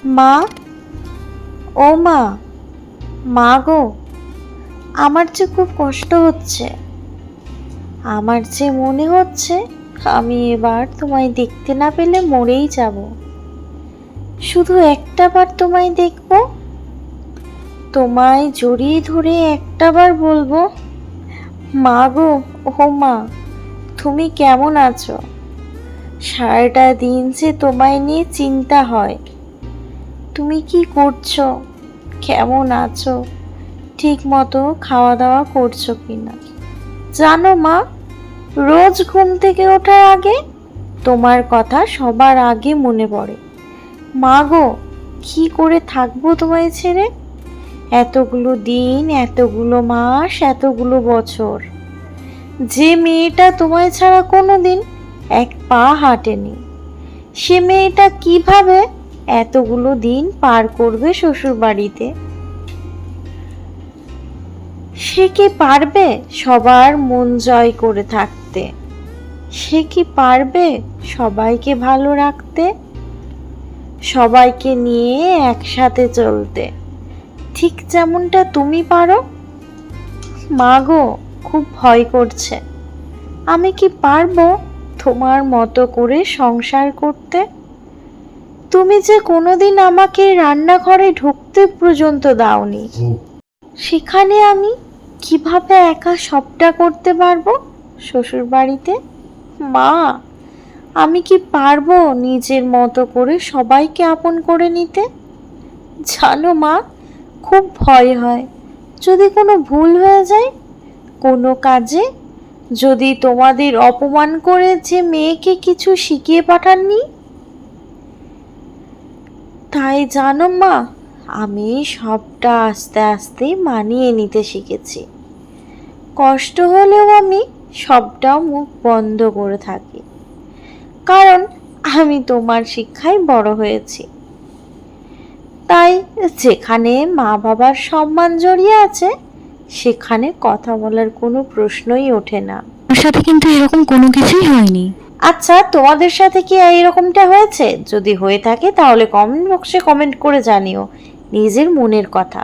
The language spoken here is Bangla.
মা, ও মা, মা গো, আমার যে খুব কষ্ট হচ্ছে। আমার যে মনে হচ্ছে আমি এবার তোমায় দেখতে না পেলে মরেই যাব। শুধু একটাবার তোমায় দেখব, তোমায় জড়িয়ে ধরে একটাবার বলবো, মা গো, ও মা, তুমি কেমন আছো? সারাটা দিন যে তোমায় নিয়ে চিন্তা হয়। তুমি কি করছো, কেমন আছো, ঠিক মতো খাওয়া দাওয়া করছো কিনা? জানো মা, রোজ ঘুম থেকে ওঠার আগে তোমার কথা সবার আগে মনে পড়ে। মা গো, কি করে থাকবো তোমায় ছেড়ে? এতগুলো দিন, এতগুলো মাস, এতগুলো বছর, যে মেয়েটা তোমায় ছাড়া কোনোদিন এক পা হাঁটেনি, সে মেয়েটা কিভাবে এতগুলো দিন পার করবে শ্বশুর বাড়িতে? সে কি পারবে সবার মন জয় করে থাকতে? সে কি পারবে সবাইকে ভালো রাখতে, সবাইকে নিয়ে একসাথে চলতে, ঠিক যেমনটা তুমি পারো? মা গো, খুব ভয় করছে। আমি কি পারবো তোমার মতো করে সংসার করতে? তুমি যে কোনোদিন আমাকে রান্নাঘরে ঢুকতে পর্যন্ত দাওনি, সেখানে আমি কিভাবে একা সবটা করতে পারবো শ্বশুর বাড়িতে? মা, আমি কি পারবো নিজের মতো করে সবাইকে আপন করে নিতে? জানো মা, খুব ভয় হয় যদি কোনো ভুল হয়ে যায় কোনো কাজে, যদি তোমাদের অপমান করে যে মেয়েকে কিছু শিখিয়ে পাঠাননি। তাই জানো মা, আমি সবটা আস্তে আস্তে মানিয়ে নিতে শিখেছি। কষ্ট হলেও আমি সবটা মুখ বন্ধ করে থাকি, কারণ আমি তোমার শিক্ষায় বড় হয়েছি। তাই যেখানে মা বাবার সম্মান জড়িয়ে আছে, সেখানে কথা বলার কোনো প্রশ্নই ওঠে না। আমার সাথে কিন্তু এরকম কোনো কিছুই হয়নি। আচ্ছা, তোমাদের সাথে কি এরকমটা হয়েছে? যদি হয়ে থাকে তাহলে কমেন্ট বক্সে কমেন্ট করে জানিও নিজের মনের কথা।